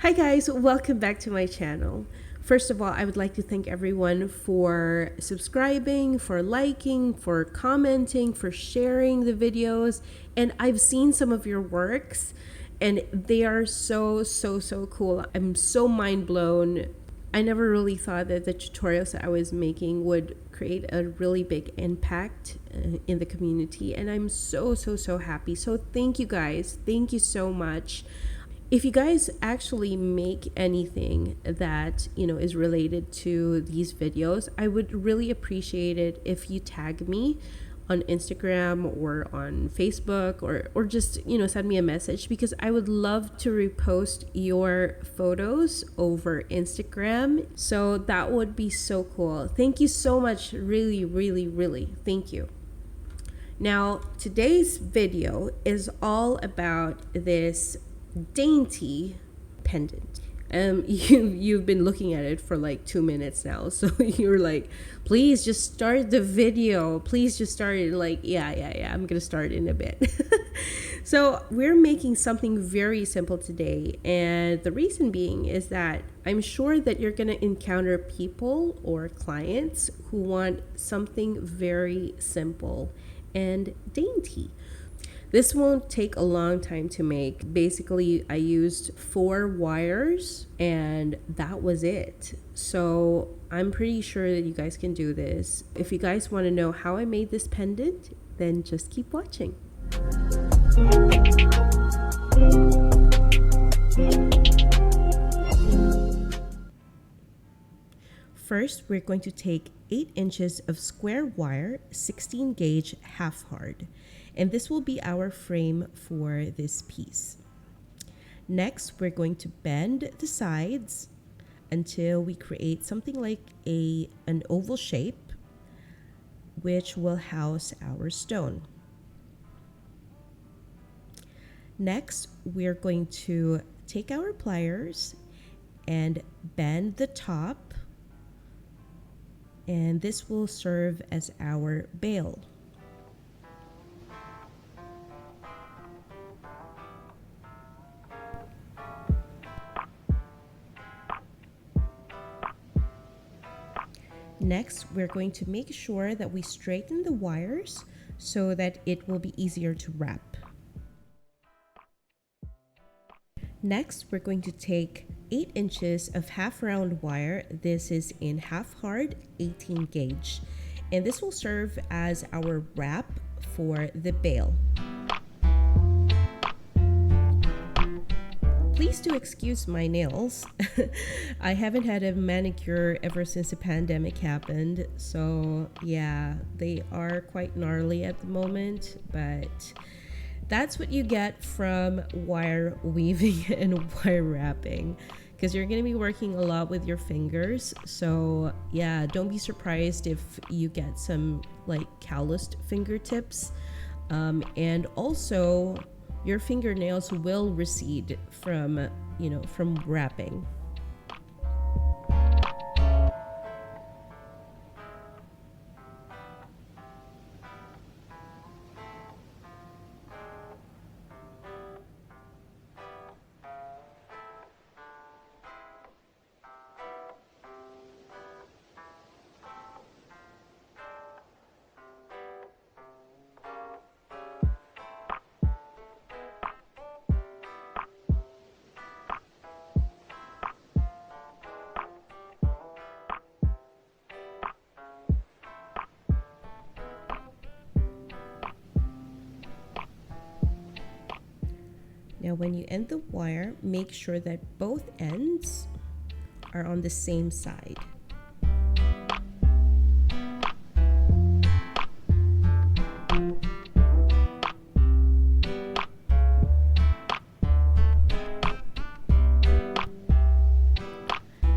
Hi guys, welcome back to my channel. First of all, I would like to thank everyone for subscribing, for liking, for commenting, for sharing the videos. And I've seen some of your works and they are so cool. I'm so mind blown. I never really thought that the tutorials that I was making would create a really big impact in the community, and I'm so happy. So thank you guys. Thank you so much. If you guys actually make anything that is related to these videos, I would really appreciate it if you tag me on Instagram or on Facebook, or just send me a message, because I would love to repost your photos over Instagram. So that would be so cool. Thank you so much. Really thank you. Now today's video is all about this dainty pendant. You've been looking at it for like 2 minutes now, so you're like, please just start the video, please just start it. Like, yeah, I'm gonna start in a bit. So we're making something very simple today, and the reason being is that I'm sure that you're gonna encounter people or clients who want something very simple and dainty. This won't take a long time to make. Basically, I used 4 wires and that was it. So I'm pretty sure that you guys can do this. If you guys want to know how I made this pendant, then just keep watching. First, we're going to take 8 inches of square wire, 16 gauge half hard. And this will be our frame for this piece. Next, we're going to bend the sides until we create something like an oval shape, which will house our stone. Next, we're going to take our pliers and bend the top, and this will serve as our bail. Next, we're going to make sure that we straighten the wires so that it will be easier to wrap. Next, we're going to take 8 inches of half round wire. This is in half hard, 18 gauge. And this will serve as our wrap for the bail. Please do excuse my nails. I haven't had a manicure ever since the pandemic happened. So yeah, they are quite gnarly at the moment, but that's what you get from wire weaving and wire wrapping, because you're going to be working a lot with your fingers. So yeah, don't be surprised if you get some like calloused fingertips. And also your fingernails will recede from wrapping. Now when you end the wire, make sure that both ends are on the same side.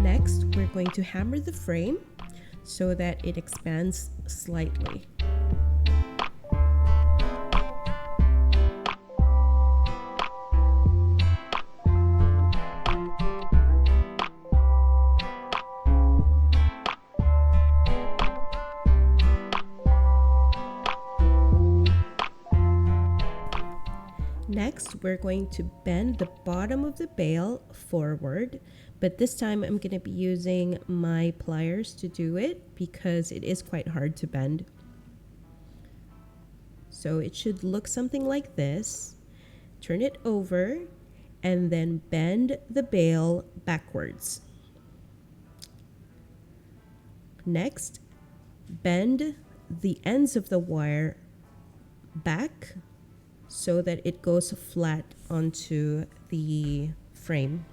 Next, we're going to hammer the frame so that it expands slightly. Next, we're going to bend the bottom of the bale forward, but this time I'm going to be using my pliers to do it because it is quite hard to bend. So it should look something like this. Turn it over and then bend the bale backwards. Next, bend the ends of the wire back so that it goes flat onto the frame.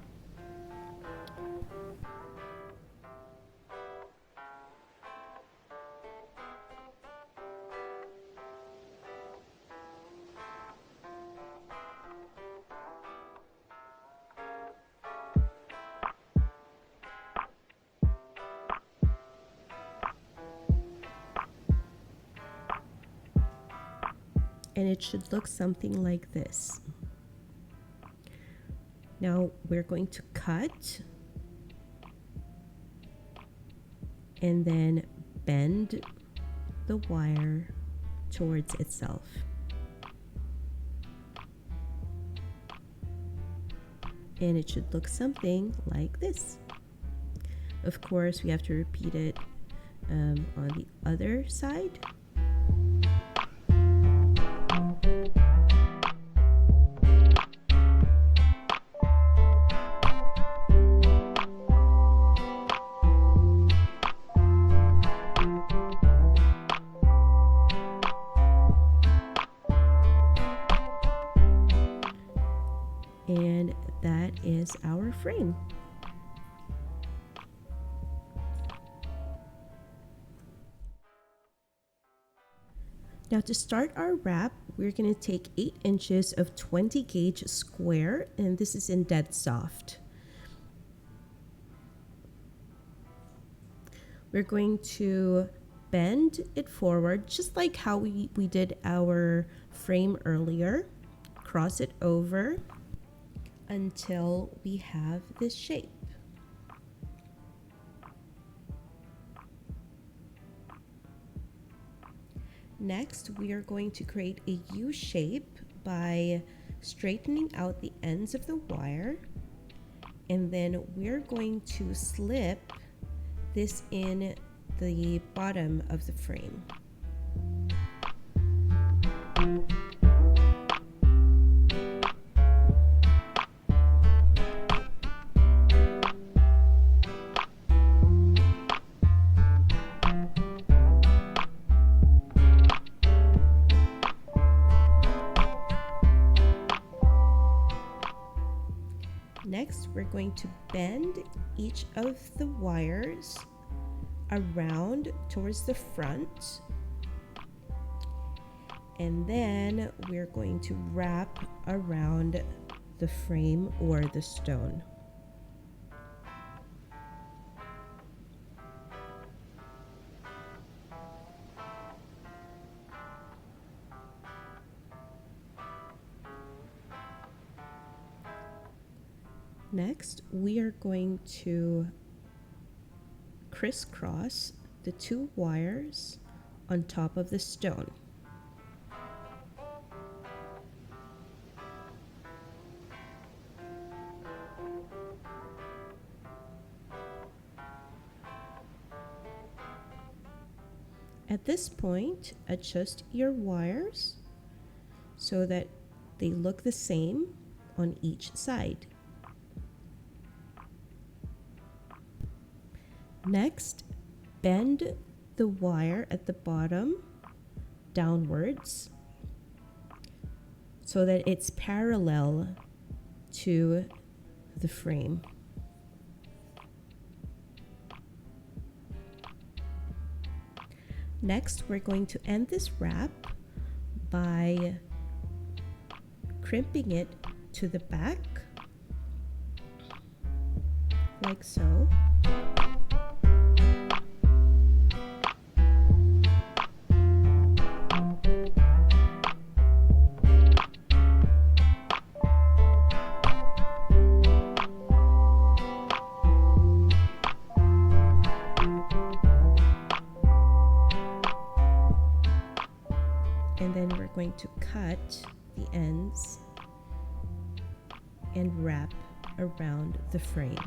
And it should look something like this. Now we're going to cut and then bend the wire towards itself. And it should look something like this. Of course, we have to repeat it on the other side. And that is our frame. Now to start our wrap, we're going to take 8 inches of 20 gauge square, and this is in dead soft. We're going to bend it forward just like how we did our frame earlier. Cross it over until we have this shape. Next, we are going to create a U shape by straightening out the ends of the wire, and then we're going to slip this in the bottom of the frame. Next, we're going to bend each of the wires around towards the front, and then we're going to wrap around the frame or the stone. Next, we are going to crisscross the 2 wires on top of the stone. At this point, adjust your wires so that they look the same on each side. Next, bend the wire at the bottom downwards so that it's parallel to the frame. Next, we're going to end this wrap by crimping it to the back, like so. And then we're going to cut the ends and wrap around the frame.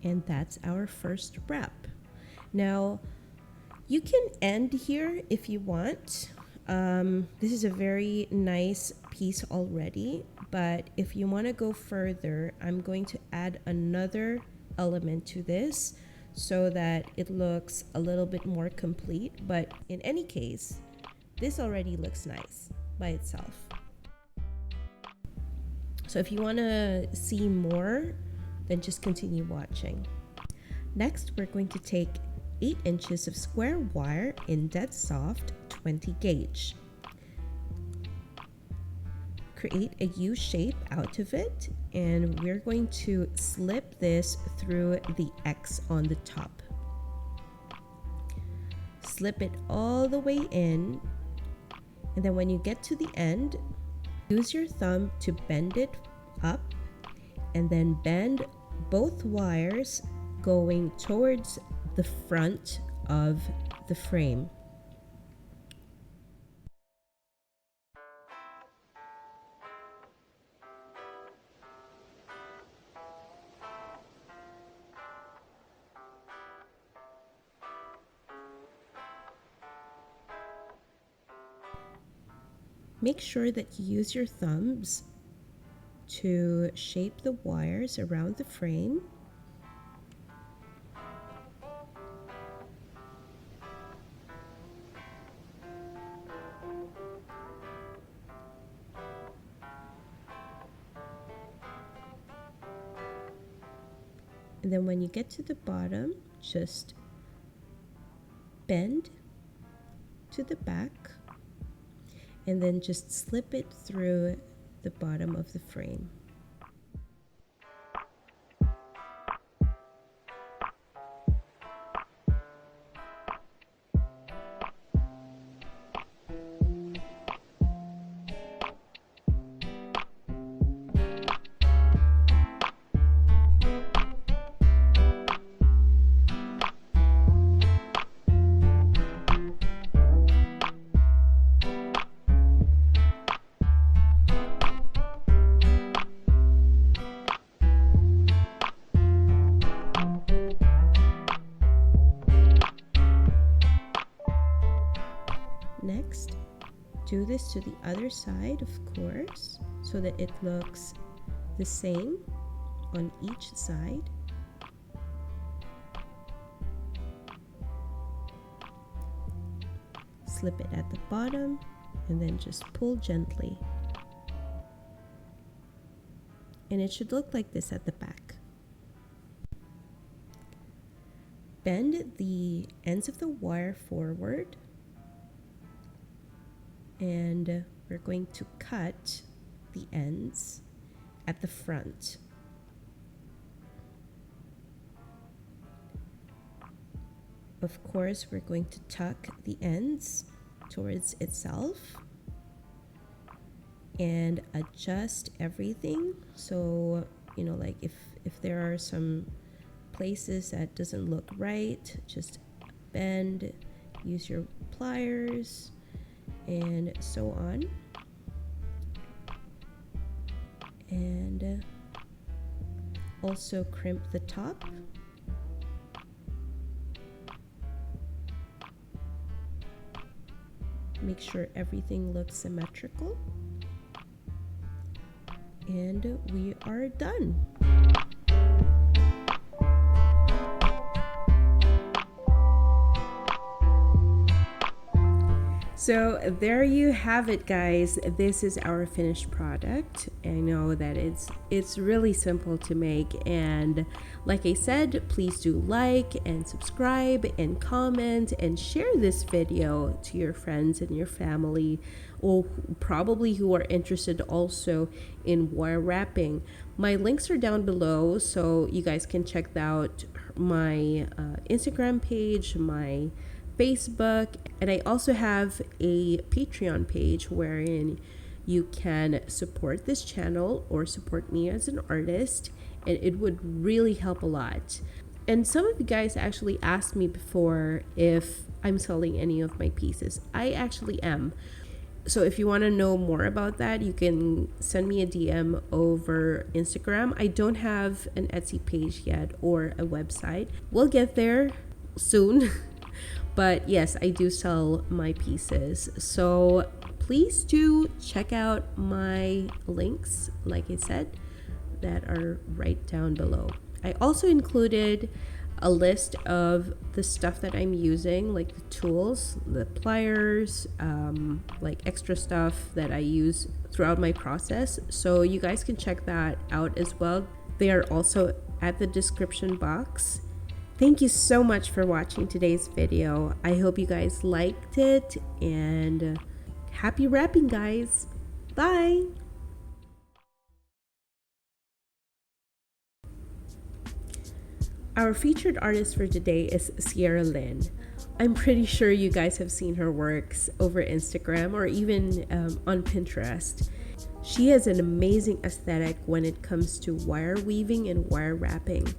And that's our first wrap. Now, you can end here if you want. This is a very nice piece already, but if you want to go further, I'm going to add another element to this so that it looks a little bit more complete. But in any case, this already looks nice by itself. So if you want to see more, then just continue watching. Next, we're going to take 8 inches of square wire in dead soft 20 gauge. Create a U shape out of it, and we're going to slip this through the X on the top. Slip it all the way in, and then when you get to the end, use your thumb to bend it up, and then bend both wires going towards the front of the frame. Make sure that you use your thumbs to shape the wires around the frame. And then when you get to the bottom, just bend to the back and then just slip it through the bottom of the frame. Next, do this to the other side, of course, so that it looks the same on each side. Slip it at the bottom and then just pull gently. And it should look like this at the back. Bend the ends of the wire forward, and we're going to cut the ends at the front. Of course, we're going to tuck the ends towards itself and adjust everything. So, you know, like if there are some places that doesn't look right, just bend, use your pliers, and so on. And also crimp the top. Make sure everything looks symmetrical. And we are done. So there you have it, guys. This is our finished product. I know that it's really simple to make, and like I said, please do like and subscribe and comment and share this video to your friends and your family, or probably who are interested also in wire wrapping. My links are down below, so you guys can check out my Instagram page, my Facebook, and I also have a Patreon page wherein you can support this channel or support me as an artist, and it would really help a lot. And some of you guys actually asked me before if I'm selling any of my pieces. I actually am. So if you want to know more about that, you can send me a DM over Instagram. I don't have an Etsy page yet or a website. We'll get there soon. But yes, I do sell my pieces. So please do check out my links, like I said, that are right down below. I also included a list of the stuff that I'm using, like the tools, the pliers, like extra stuff that I use throughout my process. So you guys can check that out as well. They are also at the description box. Thank you so much for watching today's video. I hope you guys liked it, and happy wrapping, guys. Bye. Our featured artist for today is Sierra Lynn. I'm pretty sure you guys have seen her works over Instagram or even on Pinterest. She has an amazing aesthetic when it comes to wire weaving and wire wrapping.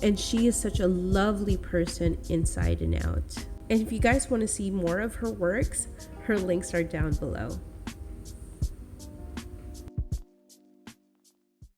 And she is such a lovely person inside and out. And if you guys want to see more of her works, her links are down below.